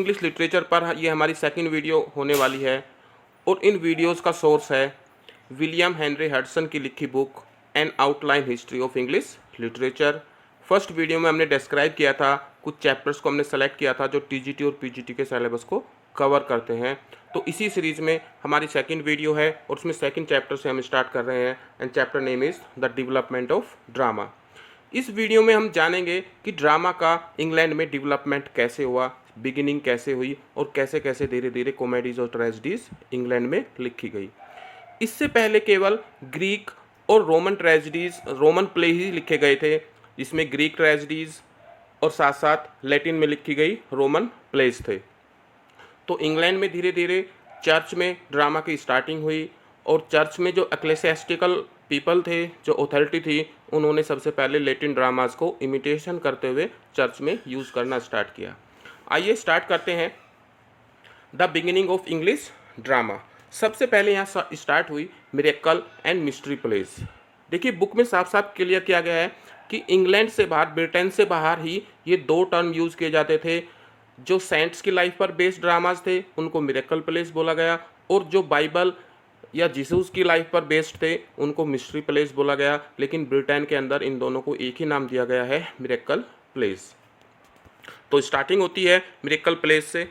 English literature पर ये हमारी सेकंड वीडियो होने वाली है और इन वीडियोस का सोर्स है विलियम हेनरी हडसन की लिखी book N outline history of English literature. First video में हमने डिस्क्राइब किया था, कुछ चैप्टर्स को हमने सेलेक्ट किया था जो टीजीटी और पीजीटी के सिलेबस को कवर करते हैं। तो इसी सीरीज़ में हमारी सेकंड वीडियो है और उसमें सेकंड चैप्टर से हम स्टार्ट कर रहे हैं and chapter name is the development of drama. इस वीडियो में हम जानेंगे कि ड्रामा का इंग्लैंड में डेवलपमेंट कैसे हुआ, बिगिनिंग कैसे हुई और कैसे कैसे धीरे धीरे कॉमेडीज़ और ट्रेजेडीज़ इंग्लैंड में लिखी गई। इससे पहले केवल ग्रीक और रोमन ट्रेजेडीज़, रोमन प्ले ही लिखे गए थे, जिसमें ग्रीक ट्रेजेडीज़ और साथ साथ लैटिन में लिखी गई रोमन प्लेज थे। तो इंग्लैंड में धीरे धीरे चर्च में ड्रामा की स्टार्टिंग हुई और चर्च में जो एक्लेसियास्टिकल पीपल थे, जो अथॉरिटी थी, उन्होंने सबसे पहले लैटिन ड्रामाज को इमिटेशन करते हुए चर्च में यूज़ करना स्टार्ट किया। आइए स्टार्ट करते हैं the beginning of English drama. सबसे पहले यहाँ स्टार्ट हुई मिरेकल एंड मिस्ट्री प्लेज। देखिए बुक में साफ साफ क्लियर किया गया है कि इंग्लैंड से बाहर, ब्रिटेन से बाहर ही ये दो टर्म यूज़ किए जाते थे। जो सेंट्स की लाइफ पर बेस्ड ड्रामाज थे उनको मिरेकल प्लेस बोला गया और जो बाइबल या जीसस की लाइफ पर बेस्ड थे उनको मिस्ट्री प्लेस बोला गया। लेकिन ब्रिटेन के अंदर इन दोनों को एक ही नाम दिया गया है, मिरेकल प्लेस। तो स्टार्टिंग होती है मिरेकल प्लेस से।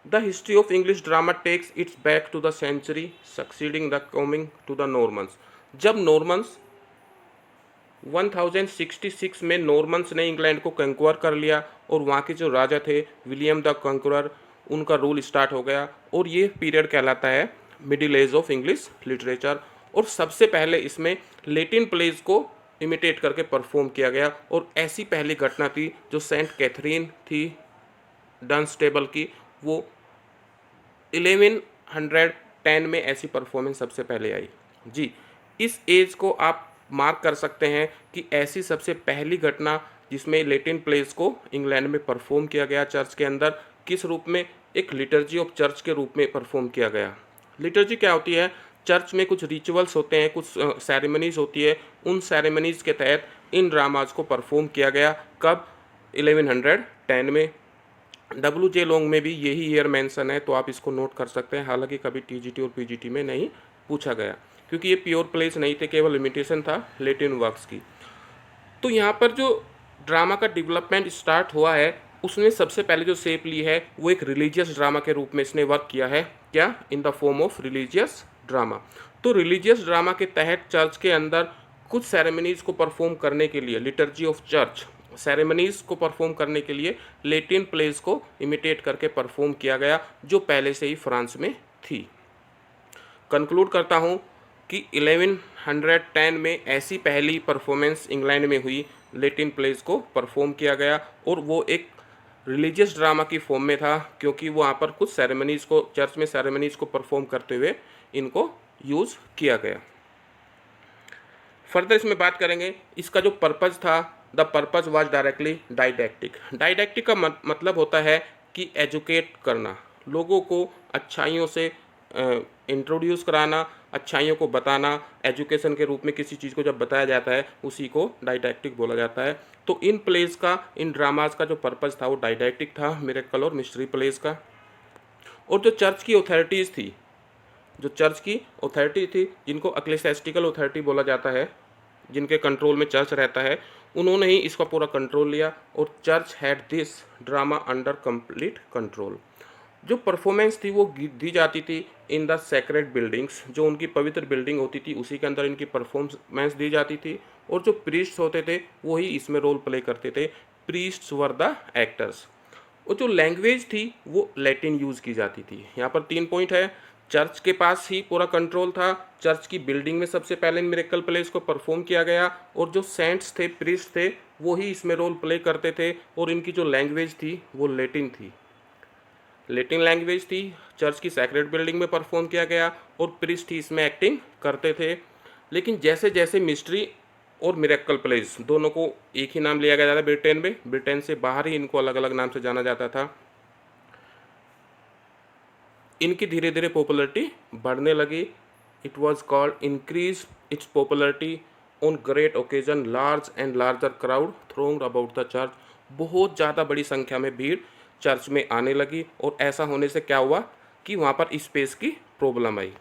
The history of English drama takes its back to the century succeeding the coming to the Normans. जब नॉर्मन्स 1066 में नॉर्मन्स ने इंग्लैंड को कंक्वायर कर लिया और वहाँ के जो राजा थे विलियम द कंक्वरर, उनका रूल स्टार्ट हो गया और ये पीरियड कहलाता है middle age of English literature. और सबसे पहले इसमें लैटिन प्लेज को इमिटेट करके परफॉर्म किया गया और ऐसी पहली घटना थी जो सेंट कैथरीन थी डनस्टेबल की, वो 1110 में ऐसी परफॉर्मेंस सबसे पहले आई जी। इस एज को आप मार्क कर सकते हैं कि ऐसी सबसे पहली घटना जिसमें लैटिन प्लेस को इंग्लैंड में परफॉर्म किया गया चर्च के अंदर, किस रूप में, एक लिटर्जी ऑफ चर्च के रूप में परफॉर्म किया गया। लिटर्जी क्या होती है? चर्च में कुछ रिचुअल्स होते हैं, कुछ सेरेमनीज होती है, उन सेरेमनीज के तहत इन ड्रामाज को परफॉर्म किया गया। कब? 1110 में। WJ लॉन्ग में भी यही ईयर मेंशन है, तो आप इसको नोट कर सकते हैं। हालांकि कभी TGT और PGT में नहीं पूछा गया क्योंकि ये प्योर प्लेस नहीं थे, केवल इमिटेशन था लैटिन वर्क्स की। तो यहाँ पर जो ड्रामा का डेवलपमेंट स्टार्ट हुआ है उसने सबसे पहले जो शेप ली है वो एक रिलीजियस ड्रामा के रूप में इसने वर्क किया है। क्या? In the form of religious drama. तो रिलीजियस ड्रामा के तहत चर्च के अंदर कुछ सेरेमनीज को परफॉर्म करने के लिए, लिटर्जी ऑफ चर्च सेरेमनीज को परफॉर्म करने के लिए लैटिन प्लेस को इमिटेट करके परफॉर्म किया गया, जो पहले से ही फ्रांस में थी। कंक्लूड करता हूँ कि 1110 में ऐसी पहली परफॉर्मेंस इंग्लैंड में हुई, लैटिन प्लेस को परफॉर्म किया गया और वो एक रिलीजियस ड्रामा की फॉर्म में था क्योंकि वहाँ पर कुछ सेरेमनीज को, चर्च में सेरेमनीज को परफॉर्म करते हुए इनको यूज़ किया गया। फर्दर इसमें बात करेंगे इसका जो पर्पज़ था, द पर्पज़ वाज डायरेक्टली डाइडैक्टिक। डाइडैक्टिक का मतलब होता है कि एजुकेट करना, लोगों को अच्छाइयों से इंट्रोड्यूस कराना, अच्छाइयों को बताना। एजुकेशन के रूप में किसी चीज़ को जब बताया जाता है उसी को डाइडैक्टिक बोला जाता है। तो इन प्लेस का, इन ड्रामाज का जो पर्पज़ था वो डाइडैक्टिक था, मिरेकल और मिस्ट्री प्लेस का। और जो चर्च की अथॉरिटीज़ थी, जो चर्च की अथॉरिटी थी, जिनको एक्लेसियास्टिकल अथॉरिटी बोला जाता है, जिनके कंट्रोल में चर्च रहता है, उन्होंने ही इसका पूरा कंट्रोल लिया और church had this drama under complete control. जो परफॉर्मेंस थी वो दी जाती थी इन द सेक्रेड बिल्डिंग्स, जो उनकी पवित्र बिल्डिंग होती थी उसी के अंदर इनकी परफॉर्मेंस दी जाती थी। और जो प्रीस्ट्स होते थे वो ही इसमें रोल प्ले करते थे। Priests were the actors. और जो लैंग्वेज थी वो लैटिन यूज़ की जाती थी। यहाँ पर 3 पॉइंट है। चर्च के पास ही पूरा कंट्रोल था, चर्च की बिल्डिंग में सबसे पहले मिरेकल प्लेस को परफॉर्म किया गया और जो सेंट्स थे, प्रीस्ट थे, वो ही इसमें रोल प्ले करते थे और इनकी जो लैंग्वेज थी वो लैटिन थी। लैटिन लैंग्वेज थी, चर्च की सैक्रेड बिल्डिंग में परफॉर्म किया गया और प्रीस्ट ही इसमें एक्टिंग करते थे। लेकिन जैसे जैसे मिस्ट्री और मिरेकल प्लेस दोनों को एक ही नाम लिया गया था ब्रिटेन में, ब्रिटेन से बाहर ही इनको अलग अलग नाम से जाना जाता था, इनकी धीरे धीरे पॉपुलैरिटी बढ़ने लगी। It was called increase its popularity on great occasion, large and larger crowd throng about the church. बहुत ज़्यादा बड़ी संख्या में भीड़ चर्च में आने लगी और ऐसा होने से क्या हुआ कि वहाँ पर स्पेस की प्रॉब्लम आई।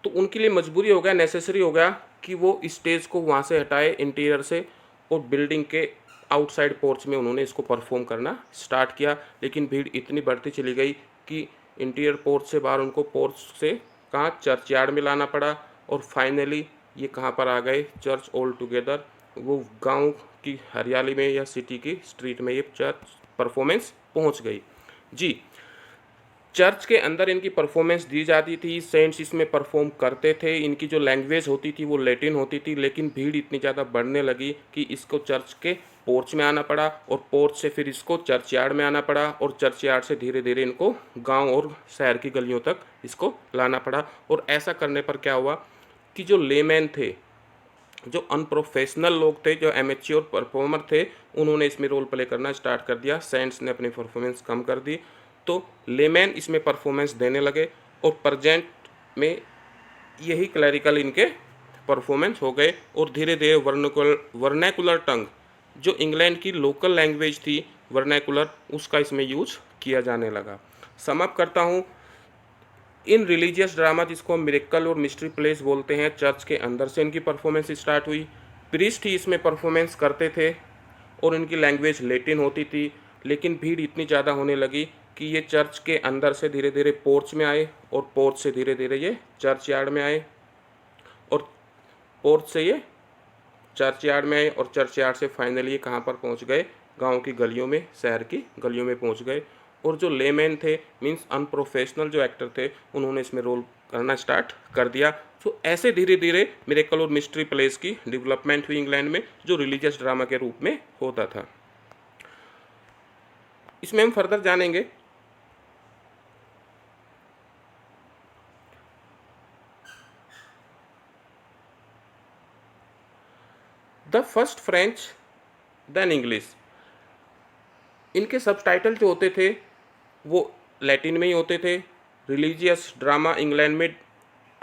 तो उनके लिए मजबूरी हो गया, नेसेसरी हो गया कि वो स्टेज को वहाँ से हटाए इंटीरियर से और बिल्डिंग के आउटसाइड पोर्च में उन्होंने इसको परफॉर्म करना स्टार्ट किया। लेकिन भीड़ इतनी बढ़ती चली गई कि इंटीरियर पोर्च से बाहर उनको पोर्च से कहाँ चर्च यार्ड में लाना पड़ा और फाइनली ये कहाँ पर आ गए, चर्च ऑल टुगेदर, वो गांव की हरियाली में या सिटी की स्ट्रीट में ये चर्च परफॉर्मेंस पहुंच गई। जी, चर्च के अंदर इनकी परफॉर्मेंस दी जाती थी, सेंट्स इसमें परफॉर्म करते थे, इनकी जो लैंग्वेज होती थी वो लैटिन होती थी। लेकिन भीड़ इतनी ज़्यादा बढ़ने लगी कि इसको चर्च के पोर्च में आना पड़ा और पोर्च से फिर इसको चर्च यार्ड में आना पड़ा और चर्च यार्ड से धीरे धीरे इनको गांव और शहर की गलियों तक इसको लाना पड़ा। और ऐसा करने पर क्या हुआ कि जो लेमैन थे, जो अनप्रोफेशनल लोग थे, जो एमेच्योर परफॉर्मर थे, उन्होंने इसमें रोल प्ले करना स्टार्ट कर दिया। सेंट्स ने अपनी परफॉर्मेंस कम कर दी तो लेमैन इसमें परफॉर्मेंस देने लगे और प्रजेंट में यही क्लैरिकल इनके परफॉर्मेंस हो गए। और धीरे धीरे वर्नैकुलर टंग, जो इंग्लैंड की लोकल लैंग्वेज थी वर्नैकुलर, उसका इसमें यूज किया जाने लगा। सम अप करता हूँ, इन रिलीजियस ड्रामा जिसको हम मिरेकल और मिस्ट्री प्लेस बोलते हैं, चर्च के अंदर से इनकी परफॉर्मेंस स्टार्ट हुई। प्रीस्ट ही इसमें परफॉर्मेंस करते थे और इनकी लैंग्वेज लैटिन होती थी। लेकिन भीड़ इतनी ज़्यादा होने लगी कि ये चर्च के अंदर से धीरे धीरे पोर्च में आए और पोर्च से धीरे धीरे ये चर्च यार्ड में आए और पोर्च से ये चर्च यार्ड में आए और चर्च यार्ड से फाइनली ये कहाँ पर पहुँच गए, गांव की गलियों में, शहर की गलियों में पहुँच गए। और जो लेमैन थे, मींस अनप्रोफेशनल जो एक्टर थे, उन्होंने इसमें रोल करना स्टार्ट कर दिया। तो ऐसे धीरे धीरे मिरेकल और मिस्ट्री प्लेस की डेवलपमेंट हुई इंग्लैंड में, जो रिलीजियस ड्रामा के रूप में होता था। इसमें हम फर्दर जानेंगे। The first French then English, इनके सबटाइटल जो होते थे वो लैटिन में ही होते थे। रिलीजियस ड्रामा इंग्लैंड में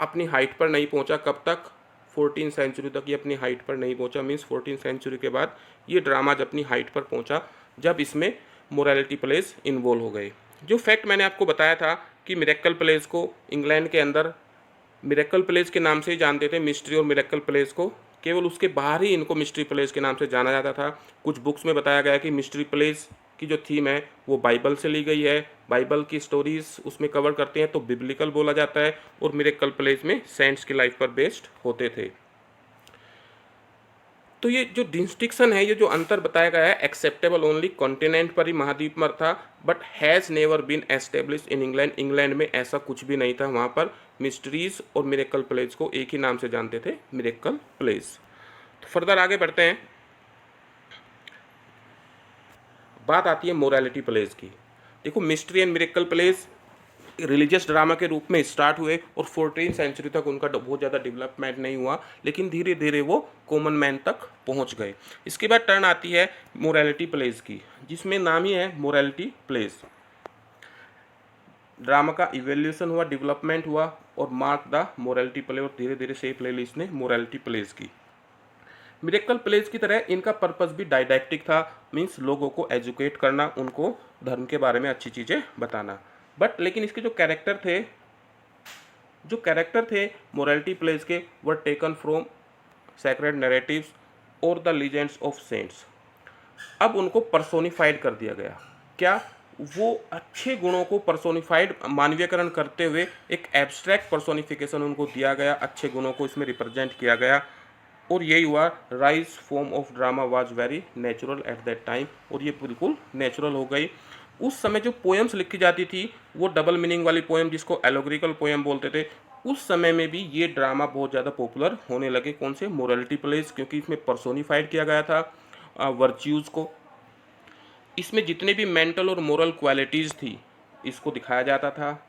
अपनी हाइट पर नहीं पहुंचा, कब तक, 14 सेंचुरी तक ये अपनी हाइट पर नहीं पहुंचा। मीन्स 14 सेंचुरी के बाद ये ड्रामा जब अपनी हाइट पर पहुंचा, जब इसमें मोरालिटी प्लेस इन्वॉल्व हो गए। जो फैक्ट मैंने आपको बताया था कि मिरेकल प्लेस को इंग्लैंड के अंदर मिरेकल प्लेस के नाम से ही जानते थे, मिस्ट्री और मिरेकल प्लेस को, केवल उसके बाहर ही इनको मिस्ट्री प्लेस के नाम से जाना जाता था। कुछ बुक्स में बताया गया कि मिस्ट्री प्लेस की जो थीम है वो बाइबल से ली गई है, बाइबल की स्टोरीज उसमें कवर करते हैं तो बिब्लिकल बोला जाता है, और मिरेकल प्लेस में सेंट्स की लाइफ पर बेस्ड होते थे। तो ये जो डिस्टिंक्शन है, ये जो अंतर बताया गया है, एक्सेप्टेबल ओनली कॉन्टिनेंट पर ही, महाद्वीप पर था, but has never been establish in England. England में ऐसा कुछ भी नहीं था। वहाँ पर मिस्ट्रीज और मिरेकल प्लेस को एक ही नाम से जानते थे, मिरेकल प्लेस। तो फर्दर आगे बढ़ते हैं। बात आती है मोरालिटी प्लेस की। देखो, mystery and miracle place religious drama के रूप में स्टार्ट हुए और 14 सेंचुरी तक उनका बहुत ज़्यादा डेवलपमेंट नहीं हुआ, लेकिन धीरे धीरे वो कॉमन मैन तक पहुंच गए। इसके बाद टर्न आती है मोरालिटी प्लेस की, जिसमें नाम ही है मोरालिटी प्लेस। ड्रामा का इवोल्यूशन हुआ, डेवलपमेंट हुआ और मार्क द मोरालिटी प्ले, और धीरे धीरे से प्ले लिस्ट ने मोरालिटी प्लेस की। मिरेकल प्लेस की तरह इनका पर्पस भी डायडैक्टिक था, मीन्स लोगों को एजुकेट करना, उनको धर्म के बारे में अच्छी चीज़ें बताना। बट लेकिन इसके जो कैरेक्टर थे मोरालिटी प्लेस के, were taken from sacred narratives और द लीजेंड्स ऑफ सेंट्स। अब उनको पर्सोनिफाइड कर दिया गया। क्या? वो अच्छे गुणों को पर्सोनिफाइड, मानवीयकरण करते हुए एक एब्स्ट्रैक्ट पर्सोनिफिकेशन उनको दिया गया, अच्छे गुणों को इसमें रिप्रेजेंट किया गया। और यही हुआ, rise form of drama was very natural at that time, और ये बिल्कुल नेचुरल हो गई। उस समय जो पोएम्स लिखी जाती थी वो डबल मीनिंग वाली पोएम, जिसको एलोग्रिकल पोएम बोलते थे, उस समय में भी ये ड्रामा बहुत ज़्यादा पॉपुलर होने लगे। कौन से? मोरालिटी प्लेस, क्योंकि इसमें पर्सोनिफाइड किया गया था वर्च्यूज़ को। इसमें जितने भी मेंटल और मोरल क्वालिटीज़ थी इसको दिखाया जाता था,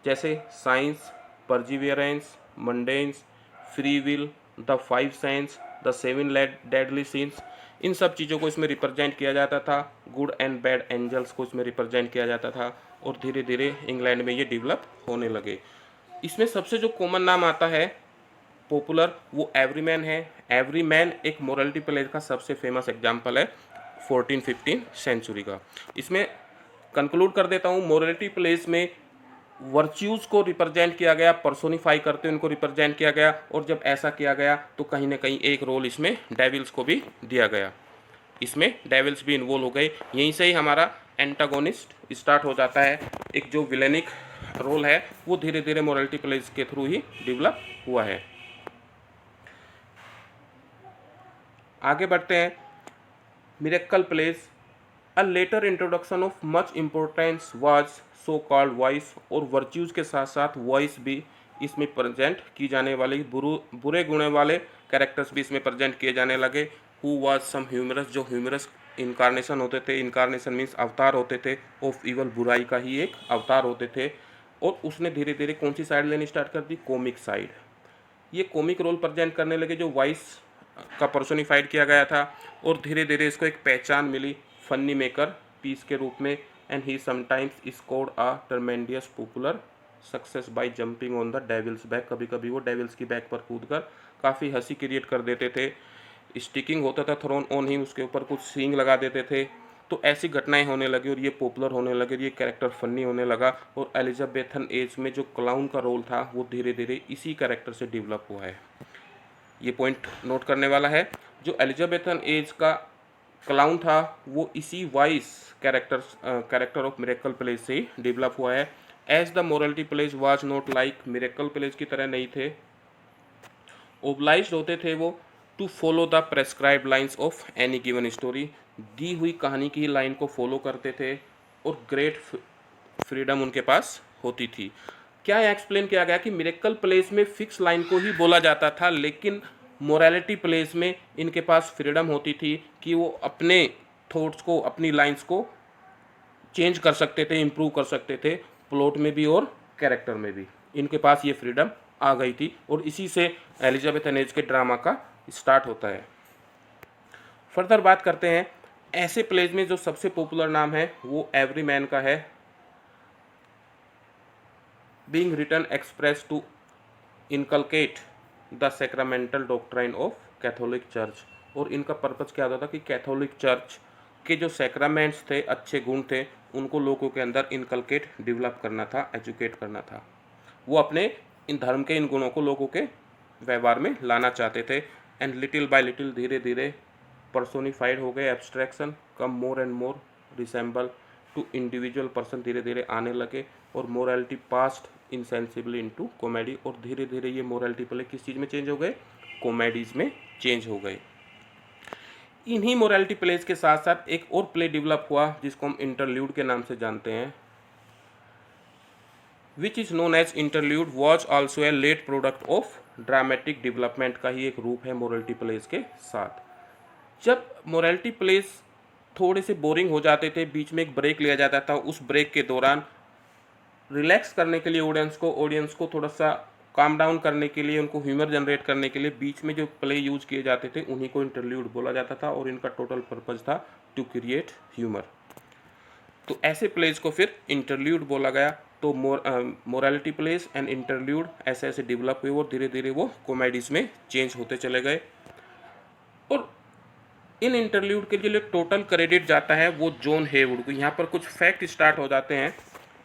जैसे science, perseverance, mundanes, free will, the 5 senses, the 7 deadly sins, इन सब चीज़ों को इसमें रिप्रेजेंट किया जाता था। गुड एंड बैड एंजल्स को इसमें रिप्रेजेंट किया जाता था, और धीरे धीरे इंग्लैंड में ये डेवलप होने लगे। इसमें सबसे जो कॉमन नाम आता है पॉपुलर, वो एवरीमैन है। एवरीमैन एक मोरालिटी प्ले का सबसे फेमस एग्जाम्पल है। 14-15 सेंचुरी का। इसमें कंक्लूड कर देता हूँ, मोरालिटी प्लेस में वर्च्यूज़ को रिप्रेजेंट किया गया, पर्सोनिफाई करते उनको रिप्रेजेंट किया गया, और जब ऐसा किया गया तो कहीं ना कहीं एक रोल इसमें डेविल्स को भी दिया गया, इसमें डेविल्स भी इन्वॉल्व हो गए। यहीं से ही हमारा एंटागोनिस्ट स्टार्ट हो जाता है। एक जो विलेनिक रोल है वो धीरे धीरे मोरालिटी प्लेस के थ्रू ही डेवलप हुआ है। आगे बढ़ते हैं। Miracle plays, a later introduction of much importance was so called vice, और वर्च्यूज़ के साथ साथ वॉइस भी इसमें प्रेजेंट की जाने वाली, बुरे गुणे वाले कैरेक्टर्स भी इसमें प्रेजेंट किए जाने लगे। हु वाज सम ह्यूमरस, जो ह्यूमरस इनकारनेशन होते थे, इनकारनेशन मीन्स अवतार होते थे, ऑफ इवल, बुराई का ही एक अवतार होते थे। और उसने धीरे धीरे कौन सी साइड लेनी स्टार्ट कर दी, कॉमिक साइड। ये कॉमिक रोल प्रेजेंट करने लगे जो वॉइस का पर्सोनिफाइड किया गया था, और धीरे धीरे इसको एक पहचान मिली फनी मेकर पीस के रूप में। And he sometimes scored a tremendous popular success by jumping on the devil's back, कभी कभी वो डेविल्स की बैक पर कूद कर काफ़ी हंसी क्रिएट कर देते थे। स्टिकिंग होता था थ्रोन ऑन ही, उसके ऊपर कुछ सींग लगा देते थे। तो ऐसी घटनाएं होने लगी और ये पॉपुलर होने लगे, ये कैरेक्टर फनी होने लगा। और एलिजाबेथन एज में जो क्लाउन का रोल था वो धीरे धीरे इसी कैरेक्टर से डेवलप हुआ है। ये पॉइंट नोट करने वाला है, जो एलिजाबेथन एज का क्लाउन था वो इसी vice character of miracle plays से ही डेवलप हुआ है। As the morality plays was not like, miracle plays की तरह नहीं थे, ओब्लाइज्ड होते थे वो to follow the prescribed lines of any given story, दी हुई कहानी की लाइन को फॉलो करते थे, और ग्रेट फ्रीडम उनके पास होती थी। क्या एक्सप्लेन किया गया कि मिरेकल प्लेस में फिक्स लाइन को ही बोला जाता था, लेकिन मोरालिटी प्लेस में इनके पास फ्रीडम होती थी कि वो अपने थॉट्स को, अपनी लाइंस को चेंज कर सकते थे, इम्प्रूव कर सकते थे, प्लॉट में भी और कैरेक्टर में भी इनके पास ये फ्रीडम आ गई थी। और इसी से एलिजाबेथन एज के ड्रामा का स्टार्ट होता है। फर्दर बात करते हैं, ऐसे प्लेज में जो सबसे पॉपुलर नाम है वो एवरी मैन का है, being written express to inculcate the sacramental doctrine of Catholic church. और इनका पर्पज़ क्या होता था कि कैथोलिक चर्च के जो सैक्रामेंट्स थे, अच्छे गुण थे, उनको लोगों के अंदर इनकलकेट, डेवलप करना था, एजुकेट करना था। वो अपने इन धर्म के इन गुणों को लोगों के व्यवहार में लाना चाहते थे। एंड लिटिल बाय लिटिल, धीरे धीरे पर्सोनिफाइड हो गए, abstraction come more and more resemble to individual person धीरे धीरे आने लगे, और morality passed insensibly into comedy, और धीरे धीरे ये मोरालिटी प्ले किस चीज़ में चेंज हो गए, कॉमेडीज़ में चेंज हो गए। इन्हीं मोरालिटी प्लेस के साथ साथ एक और प्ले डेवलप हुआ जिसको हम इंटरल्यूड के नाम से जानते हैं, which is known as interlude, was also a late product of dramatic development का ही एक रूप है मोरालिटी प्लेस के साथ। जब मोरालिटी प्लेस थोड़े से बोरिंग हो जाते थे, बीच में एक ब्रेक लिया जाता था, उस ब्रेक के दौरान रिलैक्स करने के लिए ऑडियंस को थोड़ा सा काम डाउन करने के लिए, उनको ह्यूमर जनरेट करने के लिए बीच में जो प्ले यूज किए जाते थे उन्हीं को इंटरल्यूड बोला जाता था, और इनका टोटल पर्पज था टू क्रिएट ह्यूमर। तो ऐसे प्लेस को फिर इंटरल्यूड बोला गया। तो मोरालिटी प्लेस एंड इंटरल्यूड ऐसे ऐसे डेवलप हुए और धीरे धीरे वो कॉमेडीज में चेंज होते चले गए। और इन इंटरल्यूड के लिए टोटल क्रेडिट जाता है वो जॉन हेवुड को। यहाँ पर कुछ फैक्ट स्टार्ट हो जाते हैं,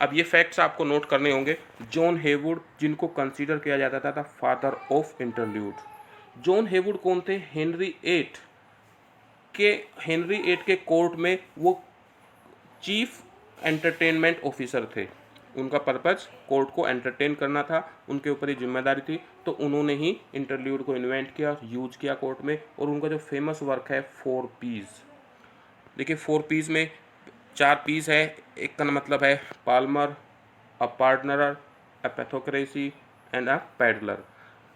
अब ये फैक्ट्स आपको नोट करने होंगे। जॉन हेवुड, जिनको कंसीडर किया जाता था father of interlude. John Heywood कौन थे, हेनरी एट के कोर्ट में वो चीफ एंटरटेनमेंट ऑफिसर थे। उनका पर्पज़ कोर्ट को एंटरटेन करना था, उनके ऊपर ये जिम्मेदारी थी, तो उन्होंने ही इंटरल्यूड को इन्वेंट किया, यूज किया कोर्ट में। और उनका जो फेमस वर्क है 4 पीस, देखिए 4 पीस में 4 पीस है, एक का मतलब है palmer, a partner, a pothecary and a peddler.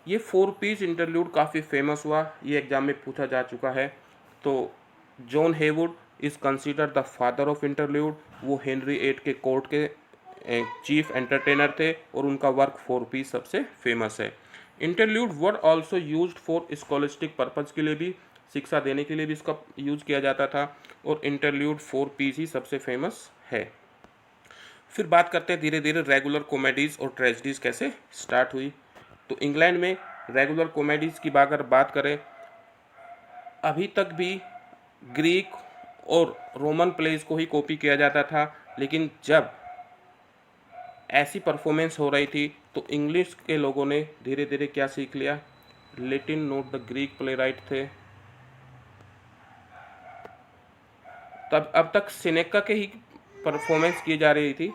ये 4 पीस इंटरल्यूड काफ़ी फेमस हुआ, ये एग्जाम में पूछा जा चुका है। तो John Heywood is consider the father of interlude. वो हेनरी 8 के कोर्ट के चीफ एंटरटेनर थे, और उनका वर्क 4 पीस सबसे फेमस है। Interlude word also used for scholastic purpose के लिए भी, शिक्षा देने के लिए भी इसका यूज किया जाता था, और इंटरल्यूड 4 पीस ही सबसे फेमस है। फिर बात करते हैं धीरे धीरे रेगुलर कॉमेडीज़ और ट्रेजेडीज़ कैसे स्टार्ट हुई। तो इंग्लैंड में रेगुलर कॉमेडीज़ की अगर बात करें, अभी तक भी ग्रीक और रोमन प्लेज को ही कॉपी किया जाता था। लेकिन जब ऐसी परफॉर्मेंस हो रही थी तो इंग्लिश के लोगों ने धीरे धीरे क्या सीख लिया, Latin note the Greek play right थे, तब अब तक सिनेका के ही परफॉर्मेंस की जा रही थी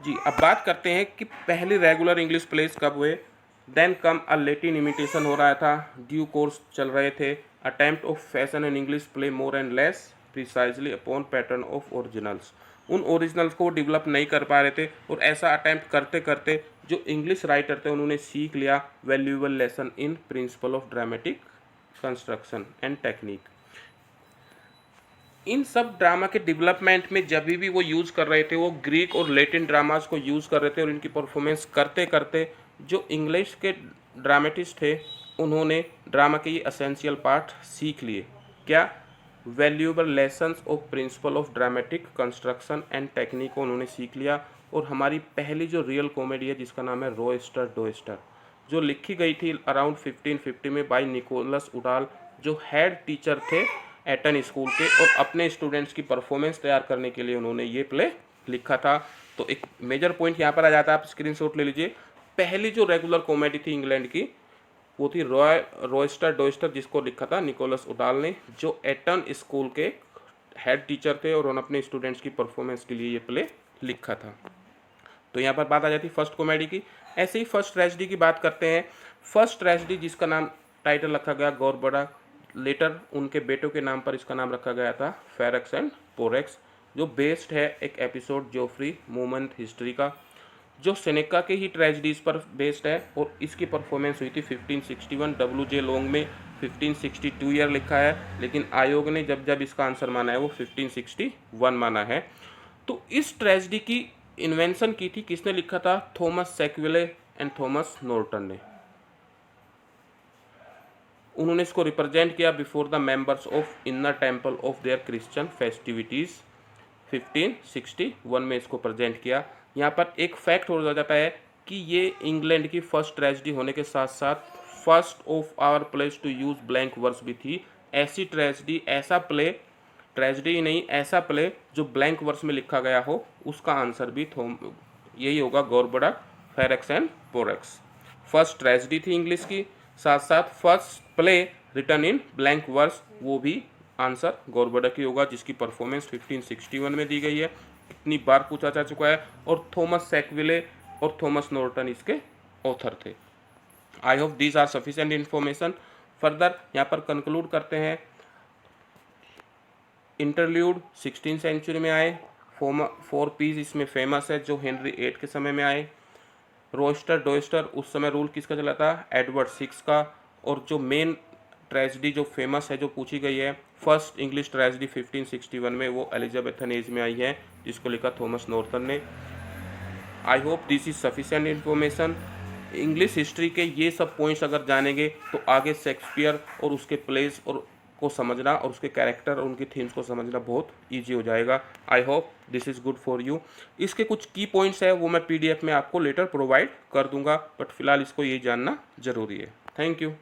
जी। अब बात करते हैं कि पहले रेगुलर इंग्लिश प्लेस कब हुए। Then come a Latin imitation हो रहा था, ड्यू कोर्स चल रहे थे, attempt of fashion and English play more and less precisely upon pattern of originals. उन ओरिजिनल्स को डेवलप नहीं कर पा रहे थे और ऐसा अटेम्प्ट करते करते जो इंग्लिश राइटर थे उन्होंने सीख लिया valuable lesson in principle of dramatic construction and technique. इन सब ड्रामा के डेवलपमेंट में जब भी वो यूज़ कर रहे थे वो ग्रीक और लेटिन ड्रामास को यूज़ कर रहे थे और इनकी परफॉर्मेंस करते करते जो इंग्लिश के ड्रामेटिस्ट थे उन्होंने ड्रामा के ये असेंशियल पार्ट सीख लिए। क्या? Valuable lessons of principal of dramatic construction and technique को उन्होंने सीख लिया। और हमारी पहली जो रियल कॉमेडी है जिसका नाम है रोएस्टर डोएस्टर, जो लिखी गई थी अराउंड 1550 में बाय निकोलस उडाल, जो हेड टीचर थे एटन स्कूल के और अपने स्टूडेंट्स की परफॉर्मेंस तैयार करने के लिए उन्होंने ये प्ले लिखा था। तो एक मेजर पॉइंट यहाँ पर आ जाता है, आप स्क्रीनशॉट ले लीजिए। पहली जो रेगुलर कॉमेडी थी इंग्लैंड की वो थी रोएस्टर डोएस्टर, जिसको लिखा था निकोलस उडाल ने, जो एटन स्कूल के हेड टीचर थे और उन्होंने अपने स्टूडेंट्स की परफॉर्मेंस के लिए ये प्ले लिखा था। तो यहाँ पर बात आ जाती है फर्स्ट कॉमेडी की। ऐसे ही फर्स्ट ट्रेजेडी की बात करते हैं। फर्स्ट ट्रेजेडी जिसका नाम टाइटल रखा गया गौरबड़ा, लेटर उनके बेटों के नाम पर इसका नाम रखा गया था फेरेक्स एंड पोरेक्स, जो बेस्ड है एक एपिसोड जोफ्री मोमेंट हिस्ट्री का, जो सेनेका के ही ट्रेजेडीज पर बेस्ड है और इसकी परफॉर्मेंस हुई थी 1561। डब्ल्यू.जे. लॉन्ग में 1562 ईयर लिखा है, लेकिन आयोग ने जब जब इसका आंसर माना है वो 1561 माना है। तो इस ट्रेजेडी की इन्वेंशन की थी किसने लिखा था? थॉमस सेक्विले एंड थॉमस नॉर्टन ने। उन्होंने इसको रिप्रेजेंट किया before the members of inner temple of their Christian festivities. 1561 में इसको प्रेजेंट किया। यहाँ पर एक फैक्ट हो जाता है कि ये इंग्लैंड की फर्स्ट ट्रेजेडी होने के साथ साथ first of our plays to use blank verse भी थी। ऐसी ट्रेजेडी, ऐसा प्ले, ट्रेजेडी नहीं ऐसा प्ले जो ब्लैंक वर्स में लिखा गया हो, उसका आंसर भी यही होगा Gorboduc Ferrex and Porrex. First tragedy थी इंग्लिश की, साथ साथ first play written in blank verse, वो भी आंसर गौरबड़ा की होगा, जिसकी परफॉर्मेंस 1561 में दी गई है। कितनी बार पूछा जा चुका है। और थॉमस सेक्विले और थॉमस नॉर्टन इसके ऑथर थे। I hope these are sufficient information. Further यहाँ पर कंक्लूड करते हैं। इंटरल्यूड 16th सेंचुरी में आए। 4 पीस इसमें फेमस है जो हेनरी 8 के समय में आए। रोएस्टर डोएस्टर उस समय रूल किसका चला था? एडवर्ड 6 का। और जो मेन ट्रेजेडी जो फेमस है जो पूछी गई है, फर्स्ट इंग्लिश ट्रेजेडी 1561 में, वो एलिजाबेथन एज में आई है, जिसको लिखा थॉमस नॉर्टन ने। I hope this is sufficient information. English history के ये सब पॉइंट्स अगर जानेंगे तो आगे शेक्सपियर और उसके प्लेस और को समझना और उसके कैरेक्टर और उनकी थीम्स को समझना बहुत ईजी हो जाएगा। I hope this is good for you. इसके कुछ की पॉइंट्स है वो मैं PDF में आपको लेटर प्रोवाइड कर दूंगा, बट फिलहाल इसको ये जानना ज़रूरी है। Thank you.